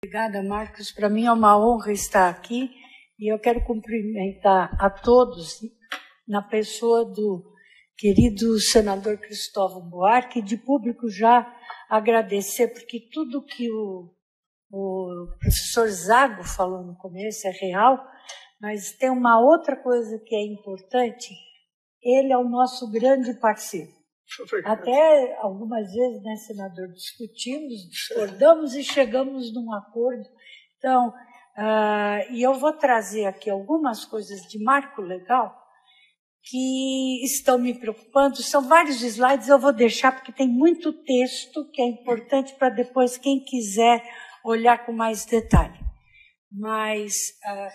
Obrigada, Marcos. Para mim é uma honra estar aqui e eu quero cumprimentar a todos na pessoa do querido senador Cristóvão Buarque, de público já agradecer, porque tudo que o professor Zago falou no começo é real, mas tem uma outra coisa que é importante, ele é o nosso grande parceiro. Até algumas vezes, né, senador, discutimos, discordamos e chegamos num acordo. Então, e eu vou trazer aqui algumas coisas de marco legal que estão me preocupando. São vários slides, eu vou deixar porque tem muito texto que é importante para depois quem quiser olhar com mais detalhe. Mas,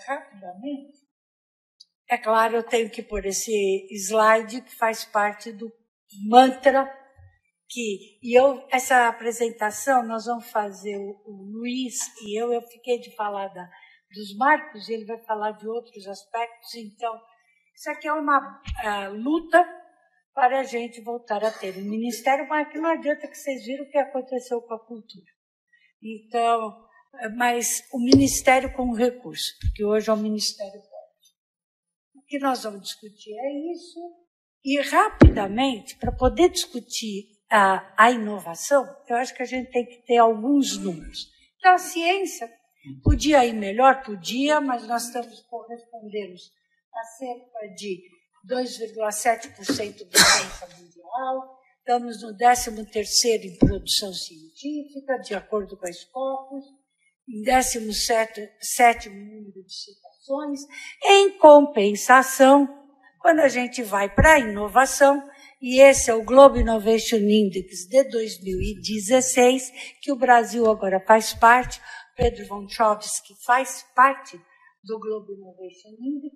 rapidamente, é claro, eu tenho que pôr esse slide que faz parte do mantra essa apresentação nós vamos fazer o Luiz e eu fiquei de falar dos marcos, ele vai falar de outros aspectos, então isso aqui é uma luta para a gente voltar a ter um ministério, mas que não adianta que vocês viram o que aconteceu com a cultura. Então, mas o ministério com recurso, porque hoje é um ministério forte. O que nós vamos discutir é isso. E, rapidamente, para poder discutir a inovação, eu acho que a gente tem que ter alguns números. Então, a ciência podia ir melhor, podia, mas nós correspondemos a cerca de 2,7% da renda mundial, estamos no 13º em produção científica, de acordo com a Scopus, em 17º número de citações. Em compensação, quando a gente vai para a inovação, e esse é o Global Innovation Index de 2016, que o Brasil agora faz parte, Pedro von Chovsky faz parte do Global Innovation Index,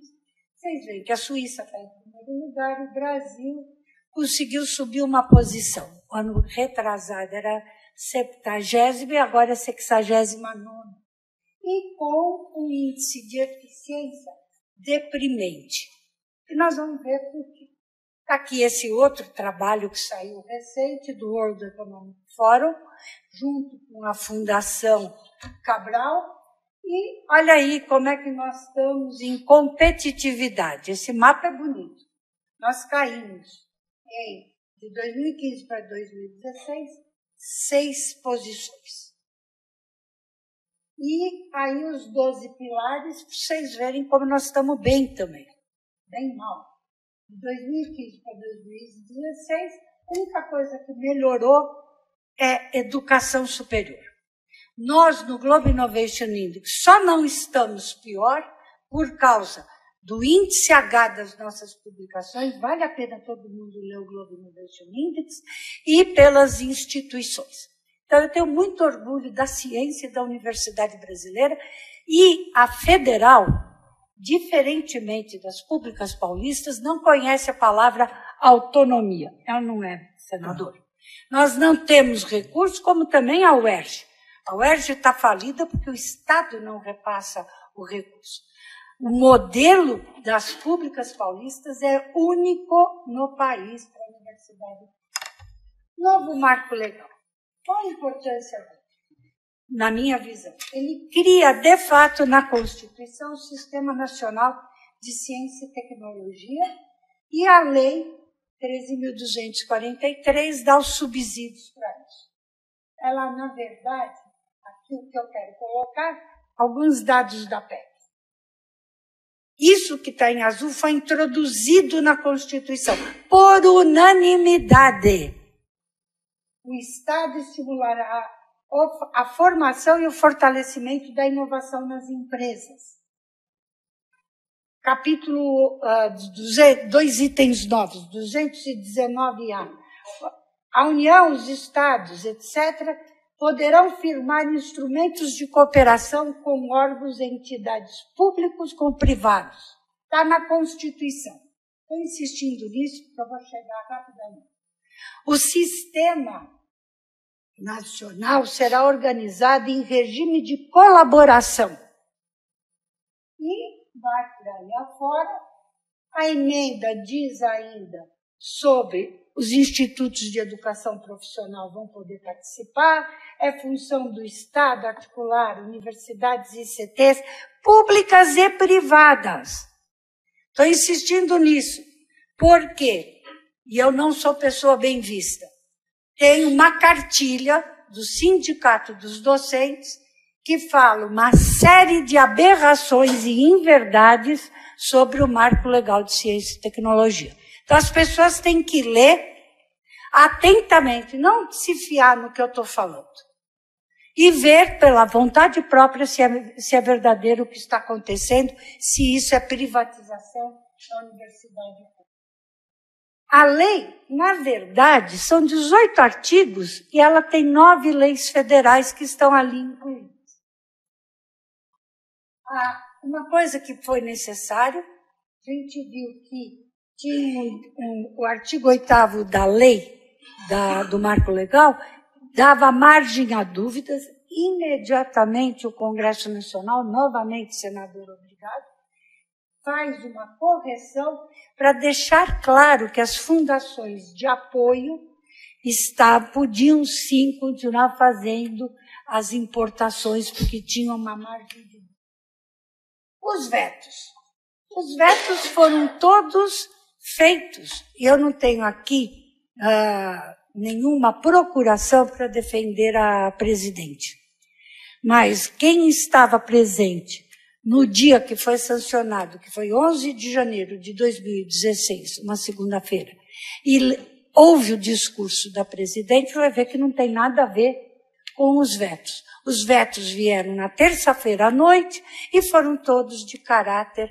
vocês veem que a Suíça está em primeiro lugar, o Brasil conseguiu subir uma posição. O ano retrasado era 70ª e agora é 69ª. E com um índice de eficiência deprimente. E nós vamos ver por quê. Aqui esse outro trabalho que saiu recente do World Economic Forum, junto com a Fundação Cabral. E olha aí como é que nós estamos em competitividade. Esse mapa é bonito. Nós caímos de 2015 para 2016, 6 posições. E aí os 12 pilares, para vocês verem como nós estamos bem também. Bem mal. De 2015 para 2016, a única coisa que melhorou é educação superior. Nós, no Global Innovation Index, só não estamos pior por causa do índice H das nossas publicações, vale a pena todo mundo ler o Global Innovation Index, e pelas instituições. Então, eu tenho muito orgulho da ciência e da Universidade Brasileira, e a federal, diferentemente das públicas paulistas, não conhece a palavra autonomia. Ela não é, senador. Nós não temos recursos, como também a UERJ. A UERJ está falida porque o Estado não repassa o recurso. O modelo das públicas paulistas é único no país para a universidade. Novo marco legal. Qual a importância dele? Na minha visão, ele cria, de fato, na Constituição, o Sistema Nacional de Ciência e Tecnologia e a Lei 13.243 dá os subsídios para isso. Ela, na verdade, aqui o que eu quero colocar, alguns dados da PEC. Isso que está em azul foi introduzido na Constituição, por unanimidade. O Estado estimulará a formação e o fortalecimento da inovação nas empresas. Capítulo 2 itens novos, 219A. A União, os Estados, etc., poderão firmar instrumentos de cooperação com órgãos e entidades públicos com privados. Está na Constituição. Estou insistindo nisso, porque eu vou chegar rapidamente. O sistema nacional será organizado em regime de colaboração. E vai por aí afora. A emenda diz ainda sobre os institutos de educação profissional vão poder participar, é função do Estado articular universidades e ICTs públicas e privadas. Estou insistindo nisso. Por quê? E eu não sou pessoa bem vista. Tem uma cartilha do Sindicato dos Docentes que fala uma série de aberrações e inverdades sobre o marco legal de ciência e tecnologia. Então, as pessoas têm que ler atentamente, não se fiar no que eu estou falando, e ver pela vontade própria se é verdadeiro o que está acontecendo, se isso é privatização da universidade pública. A lei, na verdade, são 18 artigos e ela tem 9 leis federais que estão ali incluídas. Uma coisa que foi necessário, a gente viu que tinha o artigo 8º da lei do marco legal, dava margem a dúvidas, imediatamente o Congresso Nacional, novamente senador obrigado, faz uma correção para deixar claro que as fundações de apoio podiam sim continuar fazendo as importações, porque tinham uma margem de dúvida. Os vetos foram todos feitos, e eu não tenho aqui nenhuma procuração para defender a presidente. Mas quem estava presente no dia que foi sancionado, que foi 11 de janeiro de 2016, uma segunda-feira, e houve o discurso da presidente, vai ver que não tem nada a ver com os vetos. Os vetos vieram na terça-feira à noite e foram todos de caráter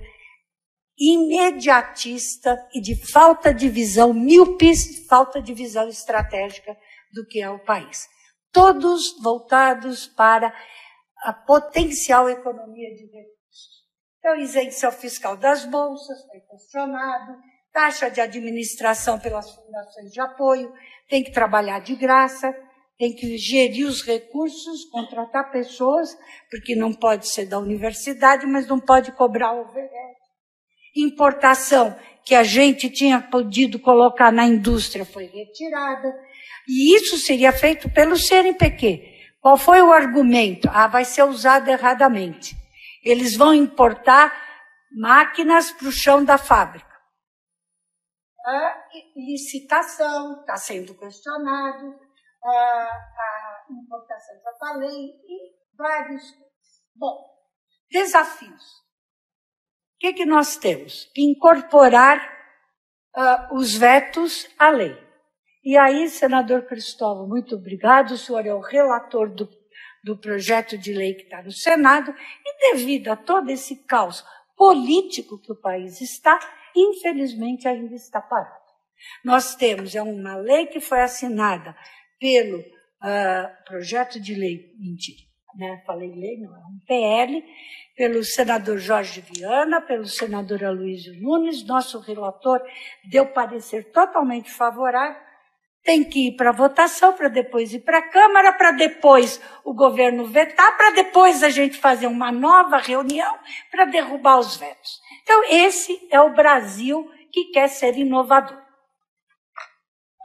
imediatista e de falta de visão míope, falta de visão estratégica do que é o país. Todos voltados para a potencial economia de recursos. Então, isenção fiscal das bolsas foi questionado, taxa de administração pelas fundações de apoio, tem que trabalhar de graça, tem que gerir os recursos, contratar pessoas, porque não pode ser da universidade, mas não pode cobrar overhead. Importação que a gente tinha podido colocar na indústria foi retirada, e isso seria feito pelo CNPq. Qual foi o argumento? Vai ser usado erradamente. Eles vão importar máquinas para o chão da fábrica. A licitação está sendo questionado, a importação já falei, e vários. Bom, desafios. O que nós temos? Incorporar os vetos à lei. E aí, senador Cristóvão, muito obrigado. O senhor é o relator do projeto de lei que está no Senado, e devido a todo esse caos político que o país está, infelizmente ainda está parado. Nós temos uma lei que foi assinada pelo projeto de lei, mentira, né? Falei lei, não, é um PL, pelo senador Jorge Viana, pelo senador Aloysio Nunes, nosso relator deu parecer totalmente favorável, tem que ir para votação, para depois ir para a Câmara, para depois o governo vetar, para depois a gente fazer uma nova reunião para derrubar os vetos. Então, esse é o Brasil que quer ser inovador.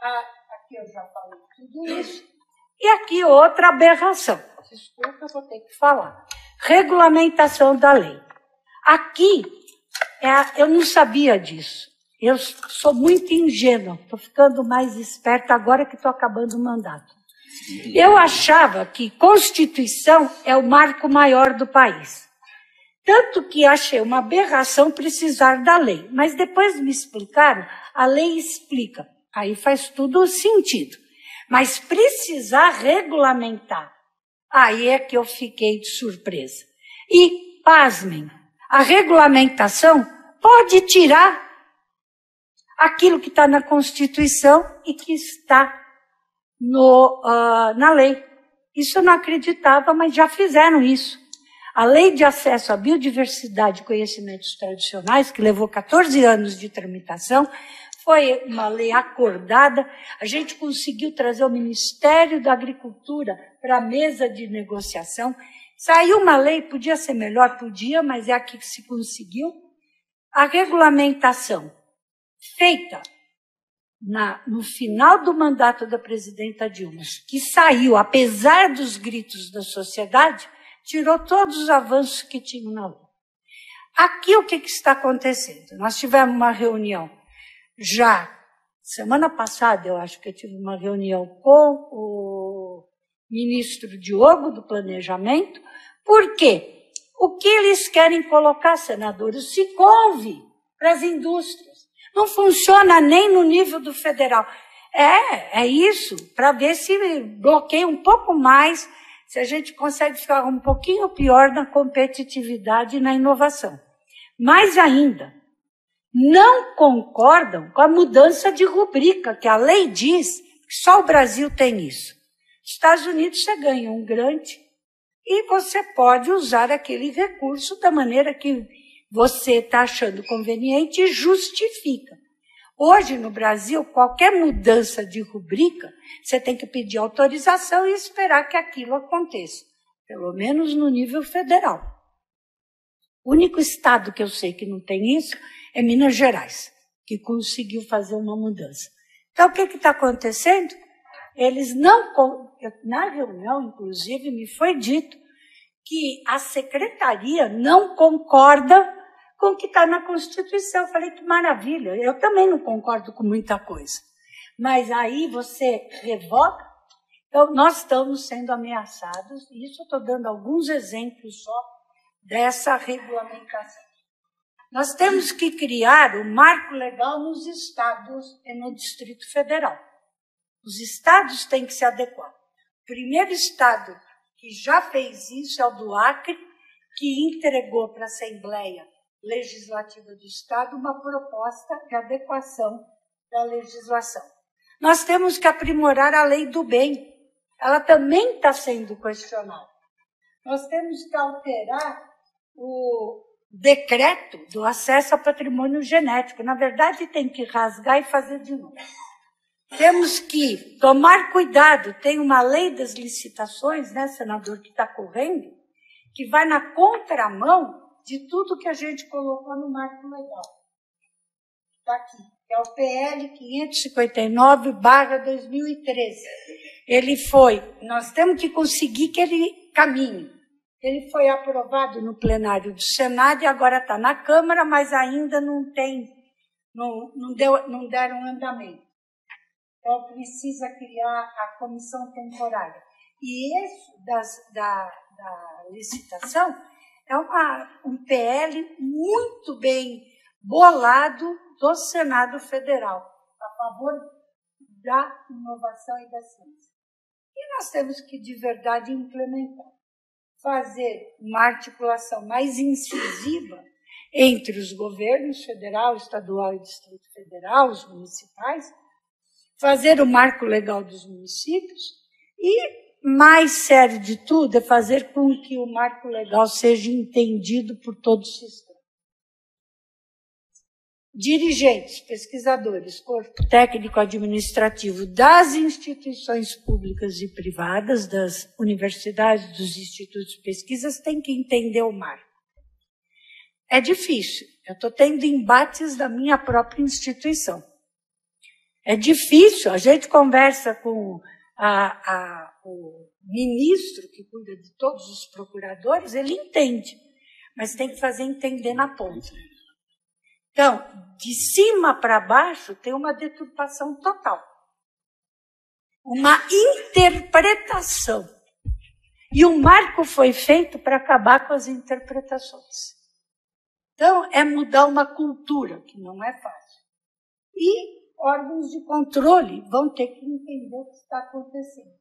Aqui eu já falei tudo isso. E aqui outra aberração. Desculpa, eu vou ter que falar. Regulamentação da lei. Aqui, eu não sabia disso. Eu sou muito ingênua, estou ficando mais esperta agora que estou acabando o mandato. Eu achava que Constituição é o marco maior do país. Tanto que achei uma aberração precisar da lei. Mas depois me explicaram, a lei explica. Aí faz tudo sentido. Mas precisar regulamentar, aí é que eu fiquei de surpresa. E, pasmem, a regulamentação pode tirar aquilo que está na Constituição e que está na lei. Isso eu não acreditava, mas já fizeram isso. A Lei de Acesso à Biodiversidade e Conhecimentos Tradicionais, que levou 14 anos de tramitação, foi uma lei acordada. A gente conseguiu trazer o Ministério da Agricultura para a mesa de negociação. Saiu uma lei, podia ser melhor, podia, mas é aqui que se conseguiu. A regulamentação feita no final do mandato da presidenta Dilma, que saiu, apesar dos gritos da sociedade, tirou todos os avanços que tinham na lei. Aqui o que está acontecendo? Nós tivemos uma reunião já, semana passada, eu acho que eu tive uma reunião com o ministro Diogo do Planejamento. Por quê? O que eles querem colocar, senadores? O Siconv para as indústrias. Não funciona nem no nível do federal. É isso, para ver se bloqueia um pouco mais, se a gente consegue ficar um pouquinho pior na competitividade e na inovação. Mais ainda, não concordam com a mudança de rubrica, que a lei diz que só o Brasil tem isso. Nos Estados Unidos você ganha um grant e você pode usar aquele recurso da maneira que você está achando conveniente e justifica. Hoje, no Brasil, qualquer mudança de rubrica, você tem que pedir autorização e esperar que aquilo aconteça, pelo menos no nível federal. O único estado que eu sei que não tem isso é Minas Gerais, que conseguiu fazer uma mudança. Então, o que está acontecendo? Eles não... Na reunião, inclusive, me foi dito que a secretaria não concorda com o que está na Constituição. Eu falei, que maravilha, eu também não concordo com muita coisa. Mas aí você revoga. Então, nós estamos sendo ameaçados, e isso eu estou dando alguns exemplos só dessa regulamentação. Nós temos que criar o marco legal nos estados e no Distrito Federal. Os estados têm que se adequar. O primeiro estado que já fez isso é o do Acre, que entregou para a Assembleia Legislativa do Estado uma proposta de adequação da legislação. Nós temos que aprimorar a lei do bem. Ela também está sendo questionada. Nós temos que alterar o decreto do acesso ao patrimônio genético. Na verdade, tem que rasgar e fazer de novo. Temos que tomar cuidado. Tem uma lei das licitações, né, senador, que está correndo, que vai na contramão de tudo que a gente colocou no marco legal. Está aqui, é o PL 559/2013. Nós temos que conseguir que ele caminhe. Ele foi aprovado no plenário do Senado e agora está na Câmara, mas ainda não deram andamento. Então, precisa criar a comissão temporária. E isso da licitação é um PL muito bem bolado do Senado Federal, a favor da inovação e da ciência. E nós temos que, de verdade, implementar, fazer uma articulação mais incisiva entre os governos federal, estadual e Distrito Federal, os municipais, fazer o marco legal dos municípios e, mais sério de tudo, é fazer com que o marco legal seja entendido por todo o sistema. Dirigentes, pesquisadores, corpo técnico-administrativo das instituições públicas e privadas, das universidades, dos institutos de pesquisas, têm que entender o marco. É difícil. Eu estou tendo embates da minha própria instituição. É difícil. A gente conversa com o ministro que cuida de todos os procuradores, ele entende, mas tem que fazer entender na ponta. Então, de cima para baixo, tem uma deturpação total. Uma interpretação. E o marco foi feito para acabar com as interpretações. Então, é mudar uma cultura, que não é fácil. E órgãos de controle vão ter que entender o que está acontecendo.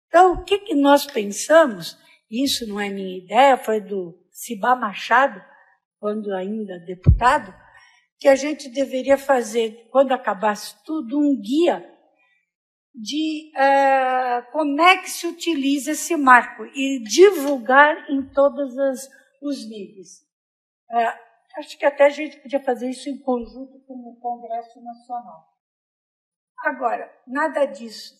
Então, o que nós pensamos, isso não é minha ideia, foi do Cibá Machado, quando ainda deputado, que a gente deveria fazer, quando acabasse tudo, um guia de como é que se utiliza esse marco e divulgar em todos os níveis. Acho que até a gente podia fazer isso em conjunto com o Congresso Nacional. Agora, nada disso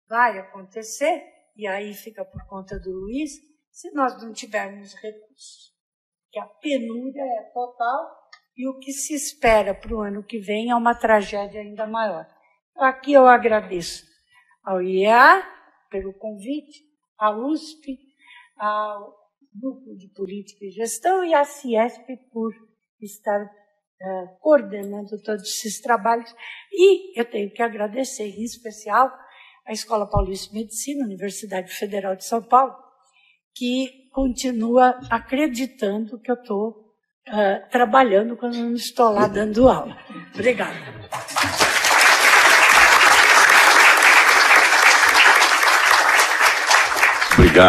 vai acontecer, e aí fica por conta do Luiz, se nós não tivermos recursos. Que a penúria é total e o que se espera para o ano que vem é uma tragédia ainda maior. Aqui eu agradeço ao IEA pelo convite, à USP, ao Núcleo de Política e Gestão e à Ciesp por estar coordenando todos esses trabalhos. E eu tenho que agradecer, em especial, à Escola Paulista de Medicina, Universidade Federal de São Paulo, que continua acreditando que eu estou trabalhando quando eu não estou lá dando aula. Obrigada. Obrigado.